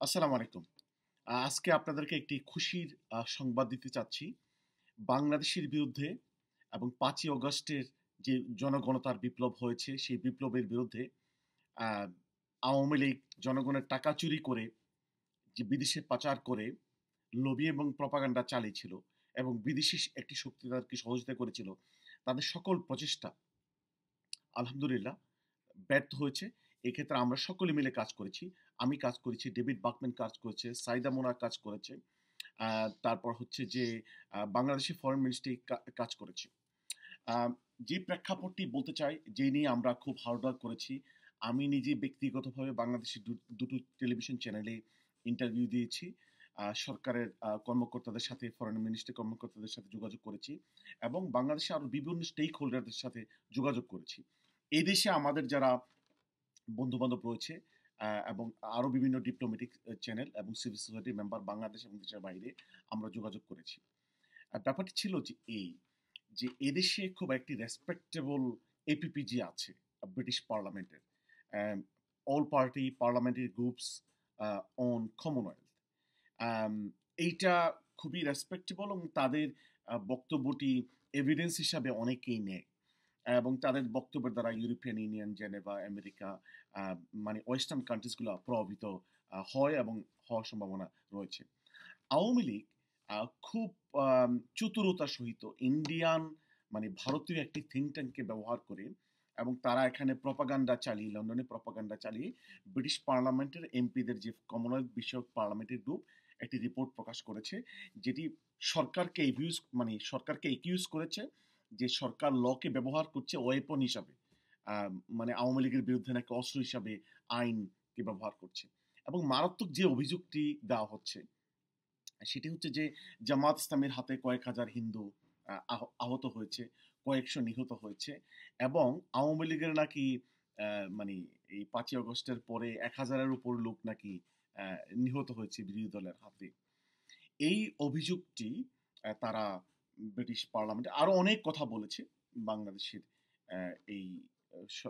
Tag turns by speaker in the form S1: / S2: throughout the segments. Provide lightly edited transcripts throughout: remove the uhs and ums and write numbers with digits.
S1: আসসালামু আলাইকুম। আজকে আপনাদেরকে একটি খুশির সংবাদ দিতে চাচ্ছি। বাংলাদেশের বিরুদ্ধে এবং ৫ই অগস্টের যে জনগণতার বিপ্লব হয়েছে, সেই বিপ্লবের বিরুদ্ধে আ আওয়ামী লীগ জনগণের টাকা চুরি করে, যে বিদেশে পাচার করে, লবি এবং প্রপাগান্ডা চালিয়েছিল এবং বিদেশি একটি শক্তি তাদেরকে সহযোগিতা করেছিল। তাদের সকল প্রচেষ্টা আলহামদুলিল্লাহ ব্যর্থ হয়েছে। এক্ষেত্রে আমরা সকলে মিলে কাজ করেছি। আমি কাজ করেছি, ডেভিড বাকম্যান কাজ করেছে, সাইদা মোনা কাজ করেছে। তারপর হচ্ছে যে বাংলাদেশি ফরেন মিনিস্ট্রি কাজ করেছে। আ যে প্রেক্ষাপটটি বলতে চাই, যে নিয়ে আমরা খুব হার্ড ওয়ার্ক করেছি। আমি নিজে ব্যক্তিগতভাবে বাংলাদেশের দুটো টেলিভিশন চ্যানেলে ইন্টারভিউ দিয়েছি। সরকারের কর্মকর্তাদের সাথে, ফরেন মিনিস্ট্রি কর্মকর্তাদের সাথে যোগাযোগ করেছি এবং বাংলাদেশে আরো বিভিন্ন স্টেক হোল্ডারদের সাথে যোগাযোগ করেছি। এই দেশে আমাদের যারা বন্ধু-বান্ধব রয়েছে এবং আরো বিভিন্ন ডিপ্লোম্যাটিক চ্যানেল এবং সিভিল সোসাইটির মেম্বার বাংলাদেশ এবং দেশের বাইরে আমরা যোগাযোগ করেছি। ব্যাপারটি ছিল যে যে এদেশে খুব একটি রেসপেক্টেবল এপিপিজি আছে ব্রিটিশ পার্লামেন্টের। All party parliamentary groups on Commonwealth. আম এইটা খুবই রেসপেক্টেবল এবং তাদের বক্তব্যটি এভিডেন্স হিসাবে অনেকেই নেয়। এবং তাদের বক্তব্যের দ্বারা ইউরোপিয়ান ইউনিয়ন, জেনেভা, আমেরিকা, মানে ওয়েস্টার্ন কান্ট্রিজগুলো প্রভাবিত হয় এবং হওয়ার সম্ভাবনা রয়েছে। আওয়ামী লীগ খুব চতুরতার সহিত ইন্ডিয়ান, মানে ভারতীয় একটি থিঙ্ক ট্যাঙ্ককে ব্যবহার করে এবং তারা এখানে প্রপাগান্ডা চালিয়ে, লন্ডনে প্রপাগান্ডা চালিয়ে ব্রিটিশ পার্লামেন্টের এমপিদের যে কমনওয়েলথ বিষয়ক পার্লামেন্টের গ্রুপ একটি রিপোর্ট প্রকাশ করেছে, যেটি সরকারকে একিউজ করেছে যে সরকার লকে ব্যবহার করছে ওয়েপন হিসাবে, মানে আওয়ামী লীগের বিরুদ্ধে নাকি অস্ত্র হিসাবে আইনকে ব্যবহার করছে। এবং মারাত্মক যে অভিযোগটি দেওয়া হচ্ছে সেটি হচ্ছে যে জামাত ইসলামের হাতে কয়েক হাজার হিন্দু আহত হয়েছে, কয়েকশো নিহত হয়েছে এবং আওয়ামী লীগের নাকি মানে এই ৫ই অগস্টের পরে ১,০০০-এর উপর লোক নাকি নিহত হয়েছে বিরোধী দলের হাতে। এই অভিযোগটি তারা ব্রিটিশ পার্লামেন্টে আরো অনেক কথা বলেছে বাংলাদেশের এই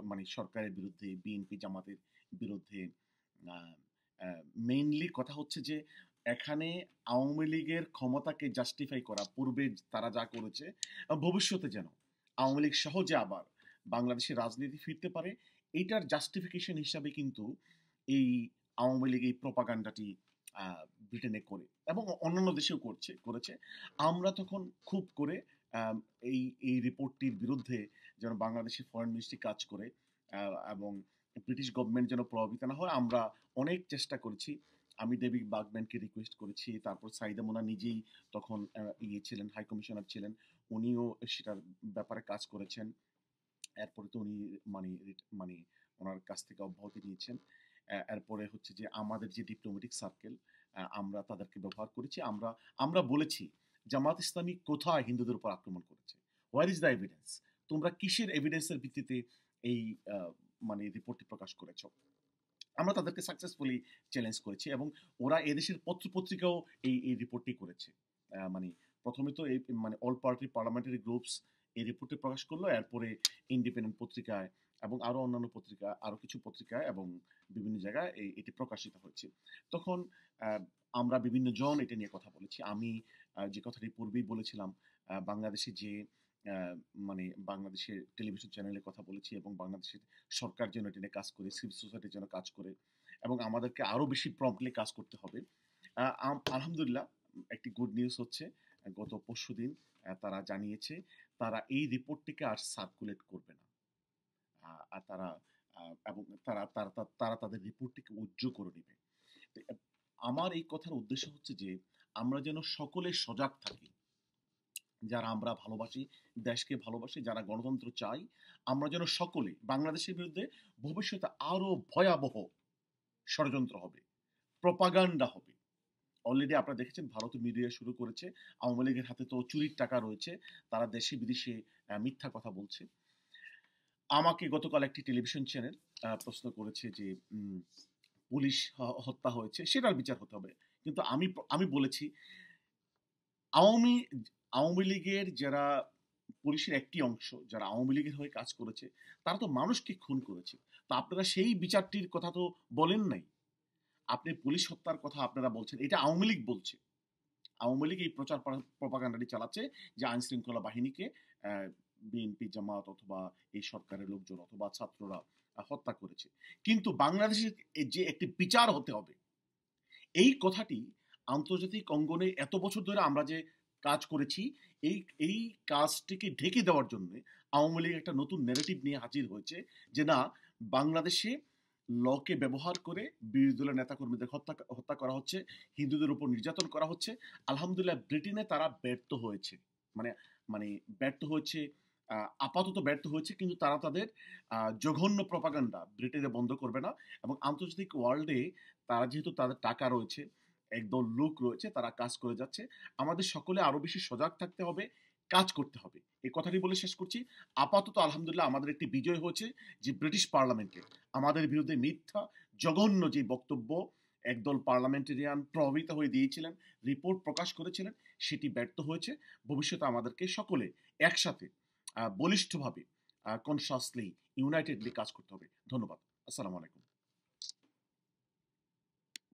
S1: মানে সরকারের বিরুদ্ধে, বিএনপি জামাতের বিরুদ্ধে। মেইনলি কথা হচ্ছে যে এখানে আওয়ামী লীগের ক্ষমতাকে জাস্টিফাই করা, পূর্বে তারা যা করেছে, ভবিষ্যতে যেন আওয়ামী লীগ সহজে আবার বাংলাদেশের রাজনীতি ফিরতে পারে, এইটার জাস্টিফিকেশন হিসাবে কিন্তু এই আওয়ামী লীগ এই প্রপাগান্ডাটি ব্রিটেনে করে এবং অন্যান্য দেশেও করেছে। আমরা তখন খুব করে আম, এই এই রিপোর্টটির বিরুদ্ধে যেন বাংলাদেশের ফরেন মিনিস্ট্রি কাজ করে এবং ব্রিটিশ গভর্নমেন্ট যেন প্রভাবিত না হয়, আমরা অনেক চেষ্টা করেছি। আমি ডেভিড বাকম্যানকে রিকোয়েস্ট করেছি, তারপর সাইদা মোনা নিজেই তখন ছিলেন, হাই কমিশনার ছিলেন, উনিও সেটার ব্যাপারে কাজ করেছেন। এরপরে তো উনি মানে মানে ওনার কাছ থেকে অব্যাহতি নিয়েছেন। এরপরে হচ্ছে যে আমাদের যে ডিপ্লোম্যাটিক সার্কেল, আমরা তাদেরকে ব্যবহার করেছি। আমরা আমরা বলেছি জামাত ইসলামী কোথায় হিন্দুদের উপর আক্রমণ করেছে, হোয়ার ইজ দ্য এভিডেন্স, তোমরা কিসের এভিডেন্সের ভিত্তিতে এই মানে রিপোর্টটি প্রকাশ করেছো। আমরা তাদেরকে সাকসেসফুলি চ্যালেঞ্জ করেছি এবং ওরা এদেশের পত্র-পত্রিকাও এই রিপোর্টটি করেছে। মানে প্রথমে তো এই মানে অল পার্টি পার্লামেন্টারি গ্রুপস এই রিপোর্টটি প্রকাশ করলো, এরপরে ইন্ডিপেন্ডেন্ট পত্রিকায় এবং আরো অন্যান্য পত্রিকা, আরো কিছু পত্রিকায় এবং বিভিন্ন জায়গায় এটি প্রকাশিত হয়েছে। তখন আমরা বিভিন্ন জন এটা নিয়ে কথা বলেছি। আমি যে কথাটি পূর্বেই বলেছিলাম, বাংলাদেশে যে মানে বাংলাদেশের টেলিভিশন চ্যানেলে কথা বলেছি এবং বাংলাদেশের সরকার যেন এটা নিয়ে কাজ করে, সিভিল সোসাইটির জন্য কাজ করে এবং আমাদেরকে আরো বেশি প্রম্পটলি কাজ করতে হবে। আলহামদুলিল্লাহ, একটি গুড নিউজ হচ্ছে, গত পরশুদিন তারা জানিয়েছে তারা এই রিপোর্টটিকে আর সার্কুলেট করবে না। আর তারা এবং তারা তাদের রিপোর্টটিকে উইথড্র করে নেবে। তো আমার এই কথার উদ্দেশ্য হচ্ছে যে আমরা যেন সকলে সজাগ থাকি, যারা আমরা ভালোবাসি, দেশকে ভালোবাসি, যারা গণতন্ত্র চাই, আমরা যেন সকলে বাংলাদেশের বিরুদ্ধে ভবিষ্যতে আরো ভয়াবহ ষড়যন্ত্র হবে, প্রপাগান্ডা হবে। অলরেডি আপনারা দেখেছেন ভারতীয় মিডিয়া শুরু করেছে, আওয়ামী লীগের হাতে তো চুরির টাকা রয়েছে, তারা দেশে বিদেশে মিথ্যা কথা বলছে। আমাকে গতকাল একটি টেলিভিশন চ্যানেল প্রশ্ন করেছে যে পুলিশ হত্যা হয়েছে, সেটার বিচার হতে হবে। কিন্তু আমি আমি বলেছি আওয়ামী আওয়ামী লীগের যারা পুলিশের একটি অংশ যারা আওয়ামী লীগের হয়ে কাজ করেছে, তারা তো মানুষকে খুন করেছে। তো আপনারা সেই বিচারটির কথা তো বলেন নাই। আপনি পুলিশ হত্যার কথা আপনারা বলছেন, এটা আওয়ামী লীগ বলছে। আওয়ামী লীগ এই প্রচার প্রপাগান্ডাটি চালাচ্ছে যে আইন শৃঙ্খলা বাহিনীকে বিএনপি জামাত অথবা এই সরকারের লোকজন অথবা ছাত্ররা হত্যা করেছে। কিন্তু বাংলাদেশের যে একটি বিচার হতে হবে, এই কথাটি আন্তর্জাতিক অঙ্গনে এত বছর ধরে আমরা যে কাজ করেছি, এই এই কাজটিকে ঢেকে দেওয়ার জন্য আওয়ামী লীগ একটা নতুন ন্যারেটিভ নিয়ে হাজির হয়েছে যে না, বাংলাদেশে লকে ব্যবহার করে বিরোধী দলের নেতাকর্মীদের হত্যা করা হচ্ছে, হিন্দুদের উপর নির্যাতন করা হচ্ছে। আলহামদুলিল্লাহ ব্রিটেনে তারা ব্যর্থ হয়েছে, মানে মানে ব্যর্থ হয়েছে, আপাতত ব্যর্থ হয়েছে, কিন্তু তারা তাদের জঘন্য প্রপাগান্ডা ব্রিটেনে বন্ধ করবে না। এবং আন্তর্জাতিক ওয়ার্ল্ডে তারা যেহেতু তাদের টাকা রয়েছে, একদল লোক রয়েছে, তারা কাজ করে যাচ্ছে। আমাদের সকলে আরো বেশি সজাগ থাকতে হবে, কাজ করতে হবে। এই কথাটি বলে শেষ করছি। আপাতত আলহামদুলিল্লাহ আমাদের একটি বিজয় হয়েছে যে ব্রিটিশ পার্লামেন্টে আমাদের বিরুদ্ধে মিথ্যা জঘন্য যে বক্তব্য একদল পার্লামেন্টেরিয়ান প্রভাবিত হয়ে দিয়েছিলেন, রিপোর্ট প্রকাশ করেছিলেন, সেটি ব্যর্থ হয়েছে। ভবিষ্যতে আমাদেরকে সকলে একসাথে বলিষ্ঠভাবে কনসাসলি ইউনাইটেডলি কাজ করতে হবে। ধন্যবাদ। আসসালামু আলাইকুম।